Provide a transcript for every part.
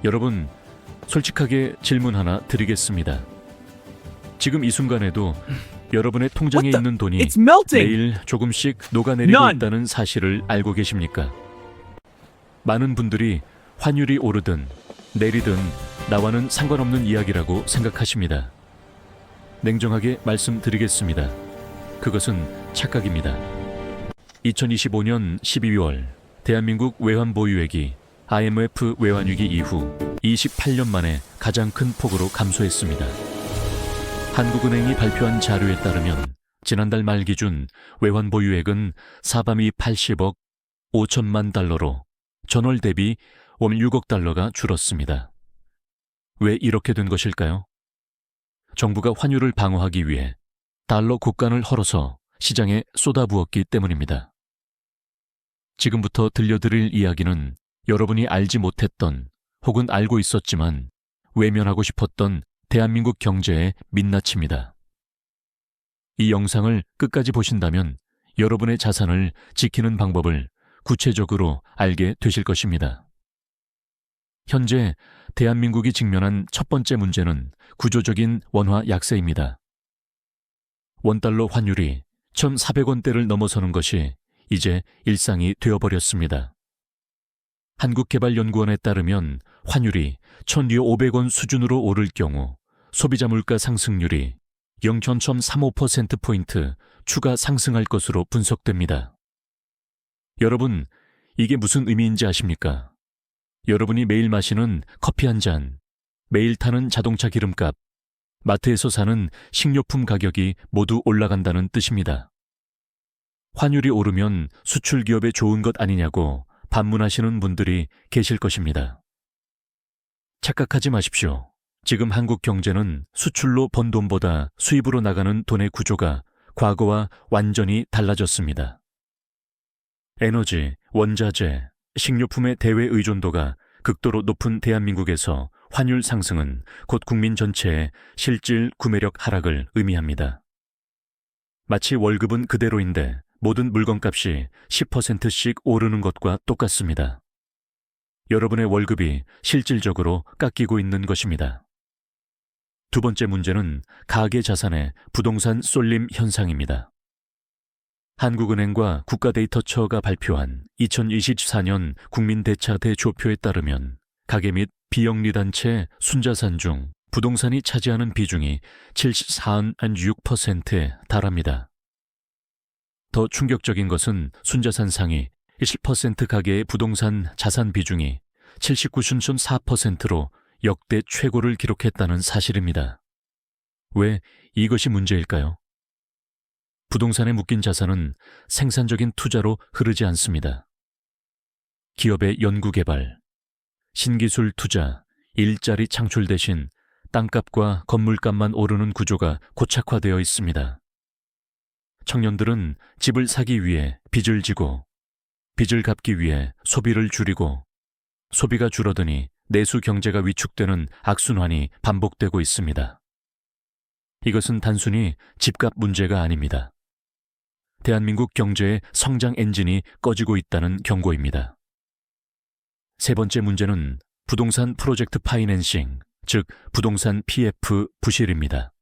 여러분, 솔직하게 질문 하나 드리겠습니다. 지금 이 순간에도 여러분의 통장에 What the- 있는 돈이 It's melting! 매일 조금씩 녹아내리고 None. 있다는 사실을 알고 계십니까? 많은 분들이 환율이 오르든 내리든 나와는 상관없는 이야기라고 생각하십니다. 냉정하게 말씀드리겠습니다. 그것은 착각입니다. 2025년 12월 대한민국 외환 보유액이 IMF 외환위기 이후 28년 만에 가장 큰 폭으로 감소했습니다. 한국은행이 발표한 자료에 따르면 지난달 말 기준 외환 보유액은 사밤이 80억 5천만 달러로 전월 대비 월 6억 달러가 줄었습니다. 왜 이렇게 된 것일까요? 정부가 환율을 방어하기 위해 달러 국간을 헐어서 시장에 쏟아부었기 때문입니다. 지금부터 들려드릴 이야기는 여러분이 알지 못했던 혹은 알고 있었지만 외면하고 싶었던 대한민국 경제의 민낯입니다. 이 영상을 끝까지 보신다면 여러분의 자산을 지키는 방법을 구체적으로 알게 되실 것입니다. 현재 대한민국이 직면한 첫 번째 문제는 구조적인 원화 약세입니다. 원달러 환율이 1,400원대를 넘어서는 것이 이제 일상이 되어버렸습니다. 한국개발연구원에 따르면 환율이 1,500원 수준으로 오를 경우 소비자 물가 상승률이 0.35%포인트 추가 상승할 것으로 분석됩니다. 여러분, 이게 무슨 의미인지 아십니까? 여러분이 매일 마시는 커피 한 잔, 매일 타는 자동차 기름값, 마트에서 사는 식료품 가격이 모두 올라간다는 뜻입니다. 환율이 오르면 수출 기업에 좋은 것 아니냐고 반문하시는 분들이 계실 것입니다. 착각하지 마십시오. 지금 한국 경제는 수출로 번 돈보다 수입으로 나가는 돈의 구조가 과거와 완전히 달라졌습니다. 에너지, 원자재, 식료품의 대외 의존도가 극도로 높은 대한민국에서 환율 상승은 곧 국민 전체의 실질 구매력 하락을 의미합니다. 마치 월급은 그대로인데 모든 물건값이 10%씩 오르는 것과 똑같습니다. 여러분의 월급이 실질적으로 깎이고 있는 것입니다. 두 번째 문제는 가계 자산의 부동산 쏠림 현상입니다. 한국은행과 국가데이터처가 발표한 2024년 국민대차 대조표에 따르면 가계 및 비영리단체 순자산 중 부동산이 차지하는 비중이 74.6%에 달합니다. 더 충격적인 것은 순자산 상위 20% 가계의 부동산 자산 비중이 79.4%로 역대 최고를 기록했다는 사실입니다. 왜 이것이 문제일까요? 부동산에 묶인 자산은 생산적인 투자로 흐르지 않습니다. 기업의 연구개발, 신기술 투자, 일자리 창출 대신 땅값과 건물값만 오르는 구조가 고착화되어 있습니다. 청년들은 집을 사기 위해 빚을 지고, 빚을 갚기 위해 소비를 줄이고, 소비가 줄어드니 내수 경제가 위축되는 악순환이 반복되고 있습니다. 이것은 단순히 집값 문제가 아닙니다. 대한민국 경제의 성장 엔진이 꺼지고 있다는 경고입니다. 세 번째 문제는 부동산 프로젝트 파이낸싱, 즉 부동산 PF 부실입니다.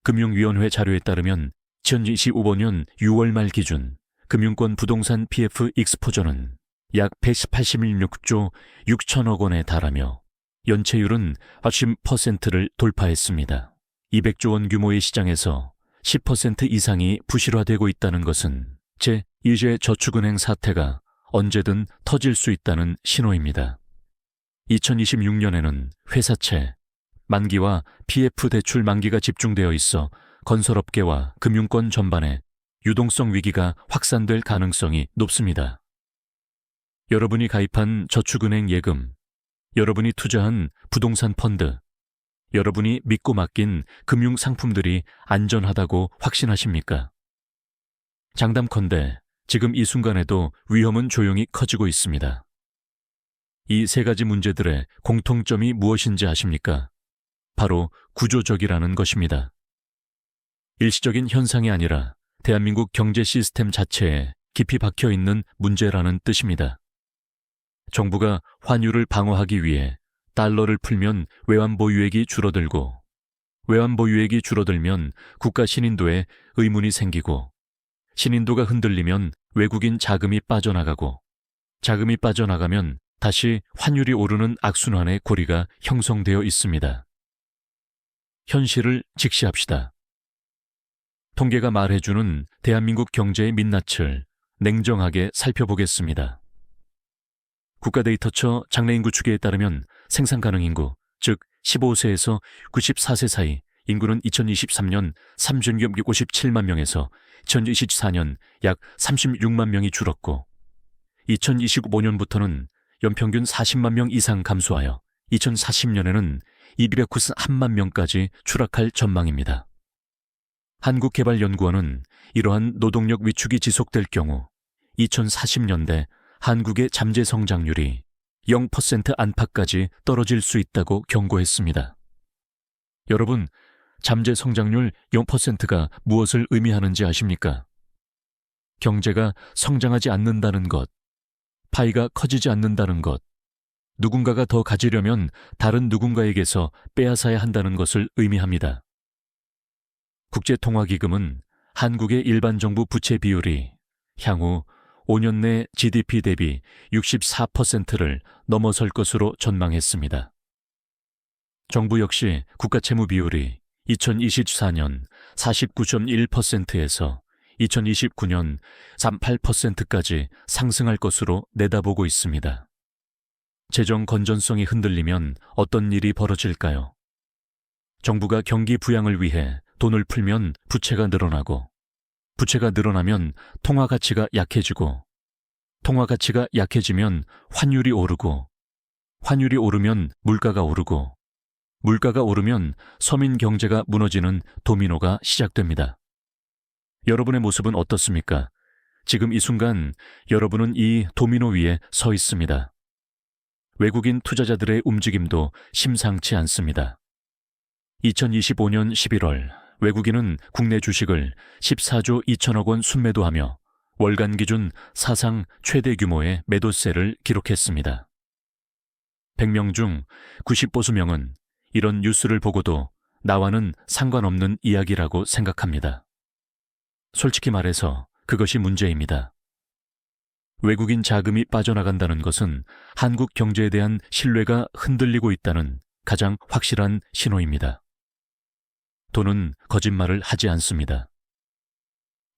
금융위원회 자료에 따르면 2025년 6월 말 기준 금융권 부동산 PF 익스포저는 약 186조 6천억 원에 달하며 연체율은 80%를 돌파했습니다. 200조 원 규모의 시장에서 10% 이상이 부실화되고 있다는 것은 제2제 저축은행 사태가 언제든 터질 수 있다는 신호입니다. 2026년에는 회사채, 만기와 PF 대출 만기가 집중되어 있어 건설업계와 금융권 전반에 유동성 위기가 확산될 가능성이 높습니다. 여러분이 가입한 저축은행 예금, 여러분이 투자한 부동산 펀드, 여러분이 믿고 맡긴 금융상품들이 안전하다고 확신하십니까? 장담컨대 지금 이 순간에도 위험은 조용히 커지고 있습니다. 이 세 가지 문제들의 공통점이 무엇인지 아십니까? 바로 구조적이라는 것입니다. 일시적인 현상이 아니라 대한민국 경제 시스템 자체에 깊이 박혀 있는 문제라는 뜻입니다. 정부가 환율을 방어하기 위해 달러를 풀면 외환보유액이 줄어들고, 외환보유액이 줄어들면 국가 신인도에 의문이 생기고, 신인도가 흔들리면 외국인 자금이 빠져나가고, 자금이 빠져나가면 다시 환율이 오르는 악순환의 고리가 형성되어 있습니다. 현실을 직시합시다. 통계가 말해주는 대한민국 경제의 민낯을 냉정하게 살펴보겠습니다. 국가데이터처 장래인구 추계에 따르면 생산가능인구, 즉 15세에서 94세 사이 인구는 2023년 3,657만 명에서 2024년 약 36만 명이 줄었고, 2025년부터는 연평균 40만 명 이상 감소하여 2040년에는 291만 명까지 추락할 전망입니다. 한국개발연구원은 이러한 노동력 위축이 지속될 경우 2040년대 한국의 잠재 성장률이 0% 안팎까지 떨어질 수 있다고 경고했습니다. 여러분, 잠재 성장률 0%가 무엇을 의미하는지 아십니까? 경제가 성장하지 않는다는 것, 파이가 커지지 않는다는 것, 누군가가 더 가지려면 다른 누군가에게서 빼앗아야 한다는 것을 의미합니다. 국제통화기금은 한국의 일반 정부 부채 비율이 향후 5년 내 GDP 대비 64%를 넘어설 것으로 전망했습니다. 정부 역시 국가채무 비율이 2024년 49.1%에서 2029년 38%까지 상승할 것으로 내다보고 있습니다. 재정 건전성이 흔들리면 어떤 일이 벌어질까요? 정부가 경기 부양을 위해 돈을 풀면 부채가 늘어나고, 부채가 늘어나면 통화 가치가 약해지고, 통화 가치가 약해지면 환율이 오르고, 환율이 오르면 물가가 오르고, 물가가 오르면 서민 경제가 무너지는 도미노가 시작됩니다. 여러분의 모습은 어떻습니까? 지금 이 순간 여러분은 이 도미노 위에 서 있습니다. 외국인 투자자들의 움직임도 심상치 않습니다. 2025년 11월 외국인은 국내 주식을 14조 2천억 원 순매도하며 월간 기준 사상 최대 규모의 매도세를 기록했습니다. 100명 중 90보수명은 이런 뉴스를 보고도 나와는 상관없는 이야기라고 생각합니다. 솔직히 말해서 그것이 문제입니다. 외국인 자금이 빠져나간다는 것은 한국 경제에 대한 신뢰가 흔들리고 있다는 가장 확실한 신호입니다. 돈은 거짓말을 하지 않습니다.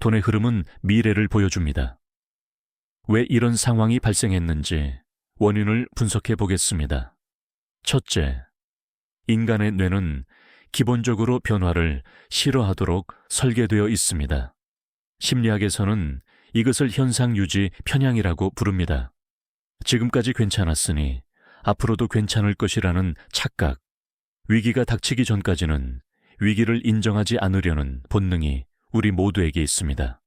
돈의 흐름은 미래를 보여줍니다. 왜 이런 상황이 발생했는지 원인을 분석해 보겠습니다. 첫째, 인간의 뇌는 기본적으로 변화를 싫어하도록 설계되어 있습니다. 심리학에서는 이것을 현상 유지 편향이라고 부릅니다. 지금까지 괜찮았으니 앞으로도 괜찮을 것이라는 착각, 위기가 닥치기 전까지는 위기를 인정하지 않으려는 본능이 우리 모두에게 있습니다.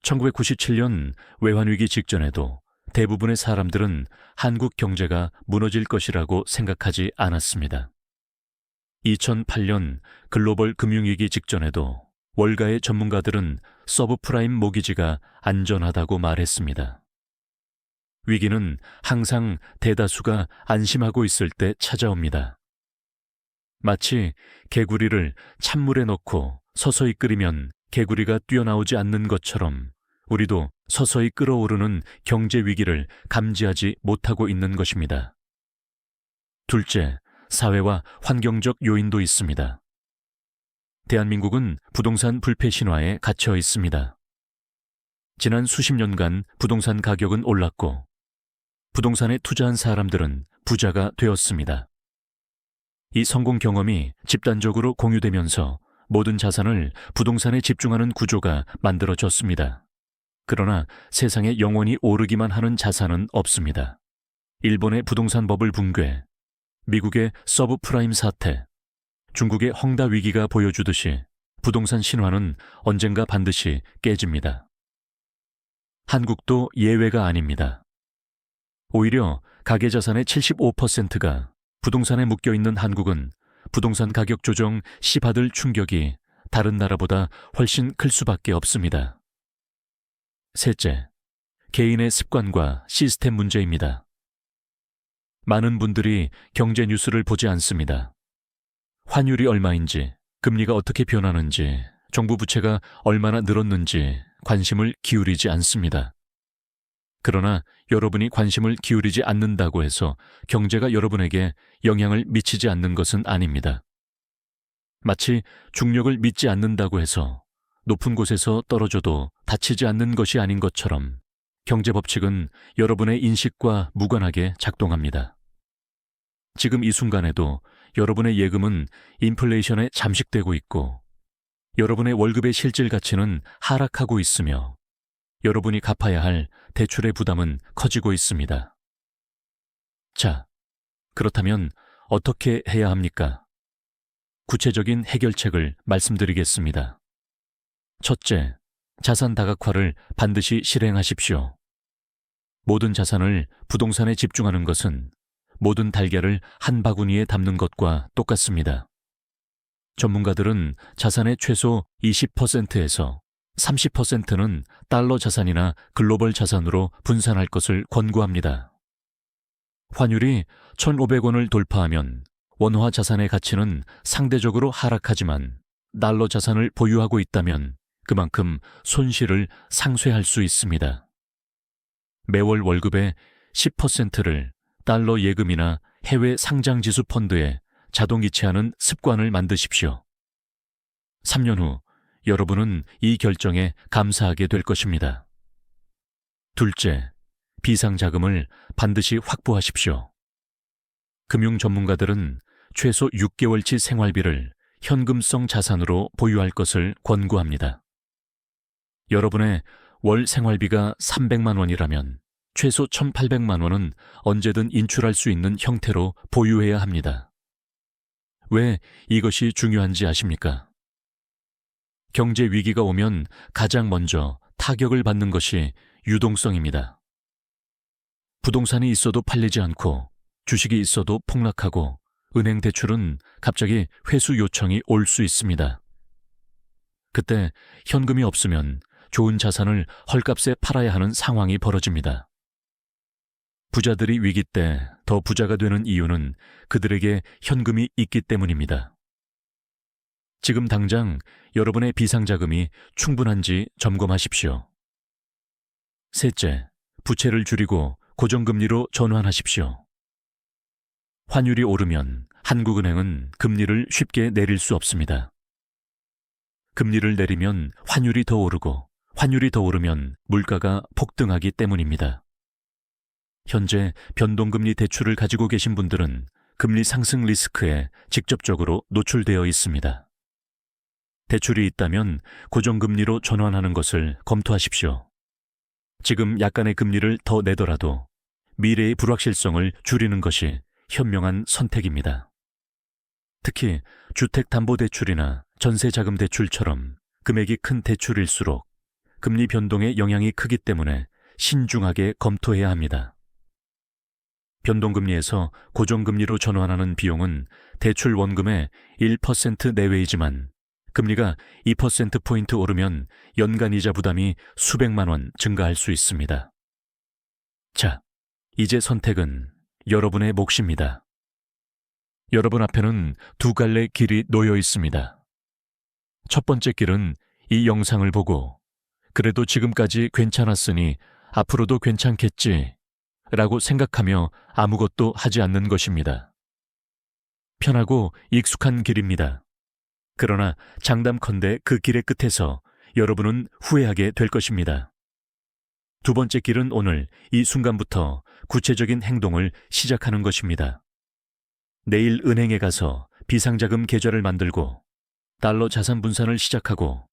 1997년 외환위기 직전에도 대부분의 사람들은 한국 경제가 무너질 것이라고 생각하지 않았습니다. 2008년 글로벌 금융위기 직전에도 월가의 전문가들은 서브프라임 모기지가 안전하다고 말했습니다. 위기는 항상 대다수가 안심하고 있을 때 찾아옵니다. 마치 개구리를 찬물에 넣고 서서히 끓이면 개구리가 뛰어나오지 않는 것처럼 우리도 서서히 끓어오르는 경제 위기를 감지하지 못하고 있는 것입니다. 둘째, 사회와 환경적 요인도 있습니다. 대한민국은 부동산 불패 신화에 갇혀 있습니다. 지난 수십 년간 부동산 가격은 올랐고 부동산에 투자한 사람들은 부자가 되었습니다. 이 성공 경험이 집단적으로 공유되면서 모든 자산을 부동산에 집중하는 구조가 만들어졌습니다. 그러나 세상에 영원히 오르기만 하는 자산은 없습니다. 일본의 부동산 버블 붕괴, 미국의 서브프라임 사태, 중국의 헝다 위기가 보여주듯이 부동산 신화는 언젠가 반드시 깨집니다. 한국도 예외가 아닙니다. 오히려 가계자산의 75%가 부동산에 묶여있는 한국은 부동산 가격 조정 시 받을 충격이 다른 나라보다 훨씬 클 수밖에 없습니다. 셋째, 개인의 습관과 시스템 문제입니다. 많은 분들이 경제 뉴스를 보지 않습니다. 환율이 얼마인지, 금리가 어떻게 변하는지, 정부 부채가 얼마나 늘었는지 관심을 기울이지 않습니다. 그러나 여러분이 관심을 기울이지 않는다고 해서 경제가 여러분에게 영향을 미치지 않는 것은 아닙니다. 마치 중력을 믿지 않는다고 해서 높은 곳에서 떨어져도 다치지 않는 것이 아닌 것처럼 경제 법칙은 여러분의 인식과 무관하게 작동합니다. 지금 이 순간에도 여러분의 예금은 인플레이션에 잠식되고 있고 여러분의 월급의 실질 가치는 하락하고 있으며 여러분이 갚아야 할 대출의 부담은 커지고 있습니다. 자, 그렇다면 어떻게 해야 합니까? 구체적인 해결책을 말씀드리겠습니다. 첫째, 자산 다각화를 반드시 실행하십시오. 모든 자산을 부동산에 집중하는 것은 모든 달걀을 한 바구니에 담는 것과 똑같습니다. 전문가들은 자산의 최소 20%에서 30%는 달러 자산이나 글로벌 자산으로 분산할 것을 권고합니다. 환율이 1,500원을 돌파하면 원화 자산의 가치는 상대적으로 하락하지만 달러 자산을 보유하고 있다면 그만큼 손실을 상쇄할 수 있습니다. 매월 월급의 10%를 달러 예금이나 해외 상장지수 펀드에 자동 이체하는 습관을 만드십시오. 3년 후 여러분은 이 결정에 감사하게 될 것입니다. 둘째, 비상자금을 반드시 확보하십시오. 금융 전문가들은 최소 6개월치 생활비를 현금성 자산으로 보유할 것을 권고합니다. 여러분의 월 생활비가 300만 원이라면 최소 1,800만 원은 언제든 인출할 수 있는 형태로 보유해야 합니다. 왜 이것이 중요한지 아십니까? 경제 위기가 오면 가장 먼저 타격을 받는 것이 유동성입니다. 부동산이 있어도 팔리지 않고 주식이 있어도 폭락하고 은행 대출은 갑자기 회수 요청이 올 수 있습니다. 그때 현금이 없으면 좋은 자산을 헐값에 팔아야 하는 상황이 벌어집니다. 부자들이 위기 때 더 부자가 되는 이유는 그들에게 현금이 있기 때문입니다. 지금 당장 여러분의 비상자금이 충분한지 점검하십시오. 셋째, 부채를 줄이고 고정금리로 전환하십시오. 환율이 오르면 한국은행은 금리를 쉽게 내릴 수 없습니다. 금리를 내리면 환율이 더 오르고 환율이 더 오르면 물가가 폭등하기 때문입니다. 현재 변동금리 대출을 가지고 계신 분들은 금리 상승 리스크에 직접적으로 노출되어 있습니다. 대출이 있다면 고정금리로 전환하는 것을 검토하십시오. 지금 약간의 금리를 더 내더라도 미래의 불확실성을 줄이는 것이 현명한 선택입니다. 특히 주택담보대출이나 전세자금대출처럼 금액이 큰 대출일수록 금리 변동의 영향이 크기 때문에 신중하게 검토해야 합니다. 변동금리에서 고정금리로 전환하는 비용은 대출 원금의 1% 내외이지만 금리가 2%포인트 오르면 연간 이자 부담이 수백만 원 증가할 수 있습니다. 자, 이제 선택은 여러분의 몫입니다. 여러분 앞에는 두 갈래 길이 놓여 있습니다. 첫 번째 길은 이 영상을 보고 그래도 지금까지 괜찮았으니 앞으로도 괜찮겠지 라고 생각하며 아무것도 하지 않는 것입니다. 편하고 익숙한 길입니다. 그러나 장담컨대 그 길의 끝에서 여러분은 후회하게 될 것입니다. 두 번째 길은 오늘 이 순간부터 구체적인 행동을 시작하는 것입니다. 내일 은행에 가서 비상자금 계좌를 만들고 달러 자산 분산을 시작하고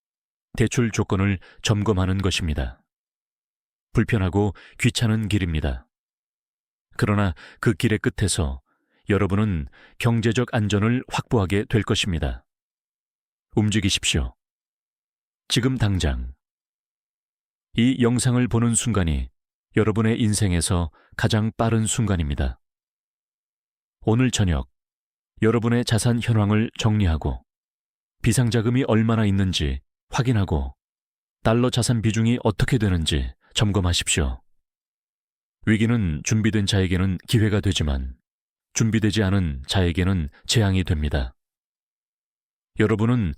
대출 조건을 점검하는 것입니다. 불편하고 귀찮은 길입니다. 그러나 그 길의 끝에서 여러분은 경제적 안전을 확보하게 될 것입니다. 움직이십시오. 지금 당장. 이 영상을 보는 순간이 여러분의 인생에서 가장 빠른 순간입니다. 오늘 저녁 여러분의 자산 현황을 정리하고 비상자금이 얼마나 있는지 확인하고 달러 자산 비중이 어떻게 되는지 점검하십시오. 위기는 준비된 자에게는 기회가 되지만 준비되지 않은 자에게는 재앙이 됩니다. 여러분은